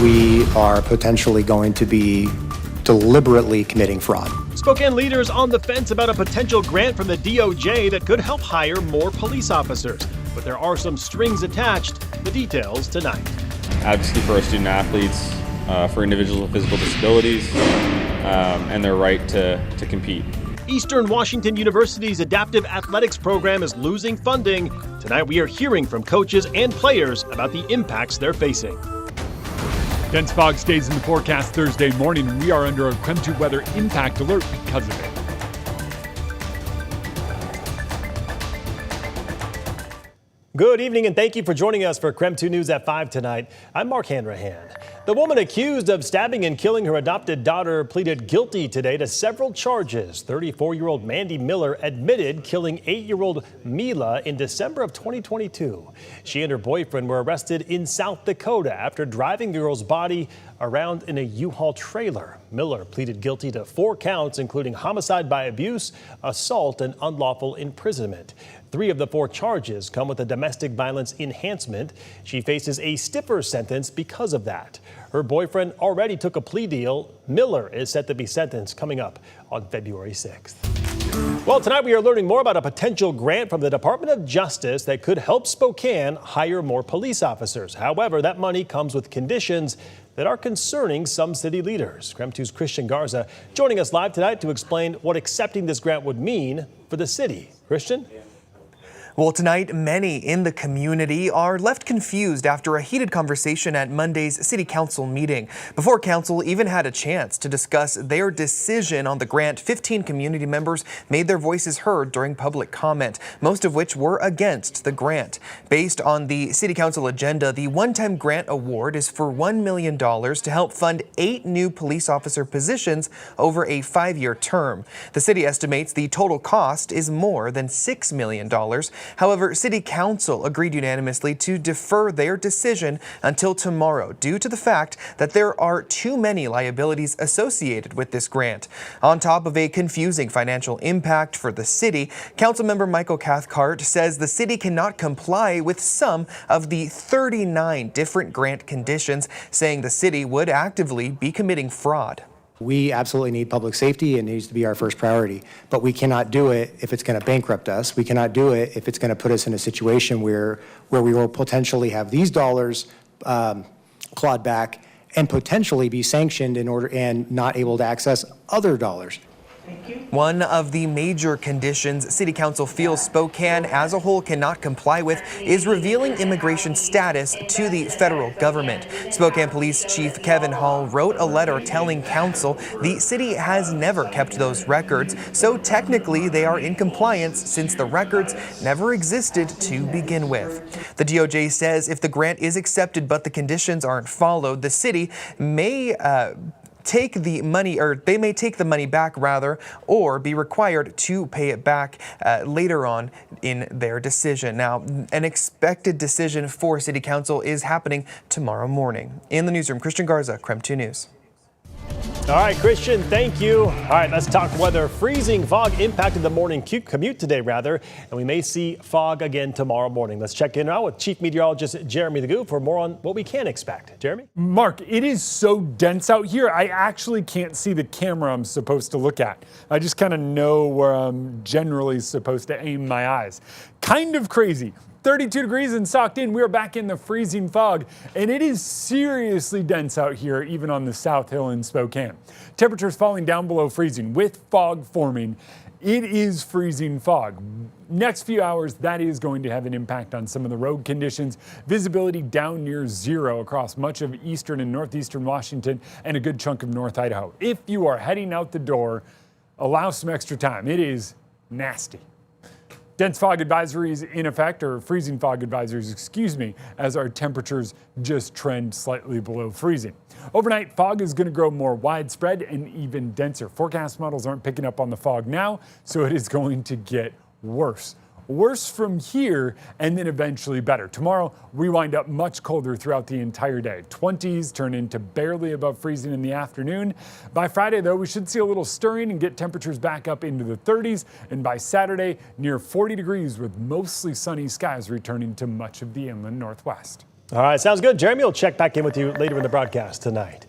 we are potentially going to be deliberately committing fraud. Spokane leaders on the fence about a potential grant from the DOJ that could help hire more police officers. But there are some strings attached. The details tonight. Advocacy for our student athletes, for individuals with physical disabilities, and their right to compete. Eastern Washington University's adaptive athletics program is losing funding. Tonight we are hearing from coaches and players about the impacts they're facing. Dense fog stays in the forecast Thursday morning, and we are under a KREM 2 weather impact alert because of it. Good evening, and thank you for joining us for KREM 2 News at 5 tonight. I'm Mark Hanrahan. The woman accused of stabbing and killing her adopted daughter pleaded guilty today to several charges. 34-year-old Mandy Miller admitted killing 8-year-old Mila in December of 2022. She and her boyfriend were arrested in South Dakota after driving the girl's body around in a U-Haul trailer. Miller pleaded guilty to 4 counts, including homicide by abuse, assault, and unlawful imprisonment. 3 of the 4 charges come with a domestic violence enhancement. She faces a stiffer sentence because of that. Her boyfriend already took a plea deal. Miller is set to be sentenced coming up on February 6th. Well, tonight we are learning more about a potential grant from the Department of Justice that could help Spokane hire more police officers. However, that money comes with conditions that are concerning some city leaders. KREM 2's Christian Garza joining us live tonight to explain what accepting this grant would mean for the city. Christian? Well, tonight, many in the community are left confused after a heated conversation at Monday's City Council meeting. Before Council even had a chance to discuss their decision on the grant, 15 community members made their voices heard during public comment, most of which were against the grant. Based on the City Council agenda, the one-time grant award is for $1 million to help fund 8 new police officer positions over a 5-year term. The city estimates the total cost is more than $6 million. However, City Council agreed unanimously to defer their decision until tomorrow due to the fact that there are too many liabilities associated with this grant. On top of a confusing financial impact for the city, Councilmember Michael Cathcart says the city cannot comply with some of the 39 different grant conditions, saying the city would actively be committing fraud. We absolutely need public safety. It needs to be our first priority, but we cannot do it if it's going to bankrupt us. We cannot do it if it's going to put us in a situation where we will potentially have these dollars clawed back and potentially be sanctioned in order and not able to access other dollars. One of the major conditions City Council feels Spokane as a whole cannot comply with is revealing immigration status to the federal government. Spokane Police Chief Kevin Hall wrote a letter telling Council the city has never kept those records, so technically they are in compliance since the records never existed to begin with. The DOJ says if the grant is accepted but the conditions aren't followed, the city may take the money, or they may take the money back rather, or be required to pay it back later on in their decision. Now, an expected decision for City Council is happening tomorrow morning. In the newsroom, Christian Garza, KREM 2 News. All right, Christian, thank you. All right, let's talk weather. Freezing fog impacted the morning commute today, and we may see fog again tomorrow morning. Let's check in now with Chief Meteorologist Jeremy Legoo for more on what we can expect. Jeremy? Mark, it is so dense out here, I actually can't see the camera I'm supposed to look at. I just kind of know where I'm generally supposed to aim my eyes. Kind of crazy. 32 degrees and socked in. We are back in the freezing fog, and it is seriously dense out here, even on the South Hill in Spokane. Temperatures falling down below freezing with fog forming. It is freezing fog. Next few hours, that is going to have an impact on some of the road conditions. Visibility down near 0 across much of eastern and northeastern Washington and a good chunk of North Idaho. If you are heading out the door, allow some extra time. It is nasty. Dense fog advisories in effect, or freezing fog advisories, excuse me, as our temperatures just trend slightly below freezing. Overnight, fog is going to grow more widespread and even denser. Forecast models aren't picking up on the fog now, so it is going to get worse. Worse from here and then eventually better. Tomorrow, we wind up much colder throughout the entire day. 20s turn into barely above freezing in the afternoon. By Friday, though, we should see a little stirring and get temperatures back up into the 30s. And by Saturday, near 40 degrees with mostly sunny skies returning to much of the inland northwest. All right, sounds good. Jeremy will check back in with you later in the broadcast tonight.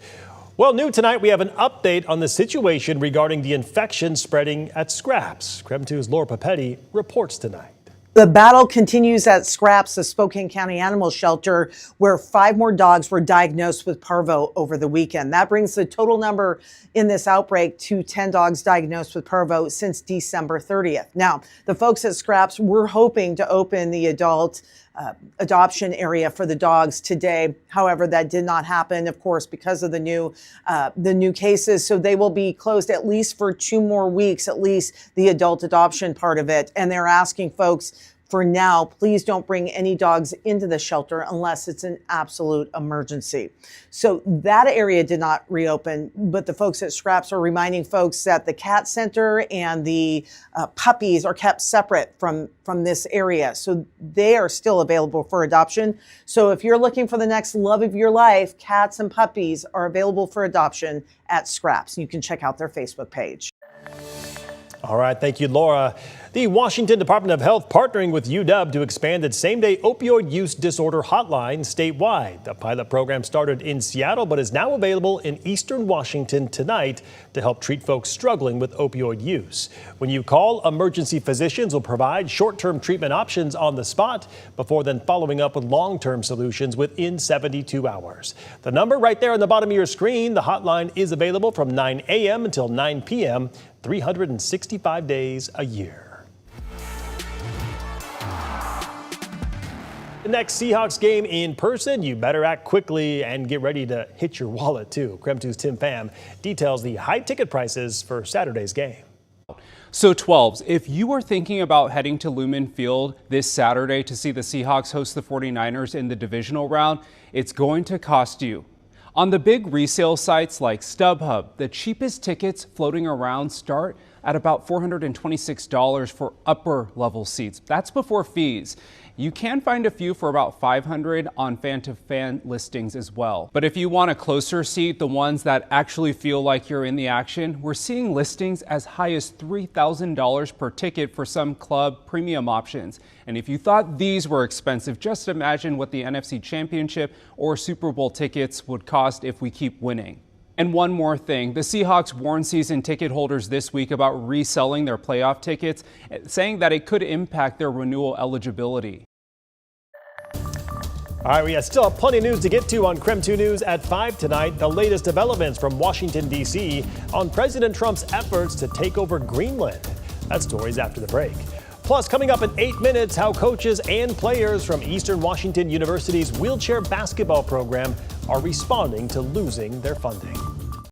Well, new tonight, we have an update on the situation regarding the infection spreading at Scraps. KREM 2's Laura Papetti reports tonight. The battle continues at Scraps, the Spokane County Animal Shelter, where 5 more dogs were diagnosed with parvo over the weekend. That brings the total number in this outbreak to 10 dogs diagnosed with parvo since December 30th. Now, the folks at Scraps were hoping to open the adult adoption area for the dogs today. However, that did not happen, of course, because of the new cases. So they will be closed at least for 2 more weeks, at least the adult adoption part of it. And they're asking folks, for now, please don't bring any dogs into the shelter unless it's an absolute emergency. So that area did not reopen, but the folks at Scraps are reminding folks that the cat center and the puppies are kept separate from this area. So they are still available for adoption. So if you're looking for the next love of your life, cats and puppies are available for adoption at Scraps. You can check out their Facebook page. All right, thank you, Laura. The Washington Department of Health partnering with UW to expand its same-day opioid use disorder hotline statewide. The pilot program started in Seattle but is now available in eastern Washington tonight to help treat folks struggling with opioid use. When you call, emergency physicians will provide short-term treatment options on the spot before then following up with long-term solutions within 72 hours. The number right there on the bottom of your screen, the hotline is available from 9 a.m. until 9 p.m., 365 days a year. The next Seahawks game in person, you better act quickly and get ready to hit your wallet too. KREM 2's Tim Pham details the high ticket prices for Saturday's game. So 12s, if you are thinking about heading to Lumen Field this Saturday to see the Seahawks host the 49ers in the divisional round, it's going to cost you. On the big resale sites like StubHub, the cheapest tickets floating around start at about $426 for upper level seats. That's before fees. You can find a few for about $500 on fan-to-fan listings as well. But if you want a closer seat, the ones that actually feel like you're in the action, we're seeing listings as high as $3,000 per ticket for some club premium options. And if you thought these were expensive, just imagine what the NFC Championship or Super Bowl tickets would cost if we keep winning. And one more thing, the Seahawks warned season ticket holders this week about reselling their playoff tickets, saying that it could impact their renewal eligibility. All right, we still have plenty of news to get to on KREM 2 News at 5 tonight. The latest developments from Washington, D.C. on President Trump's efforts to take over Greenland. That story's after the break. Plus, coming up in 8 minutes, how coaches and players from Eastern Washington University's wheelchair basketball program are responding to losing their funding.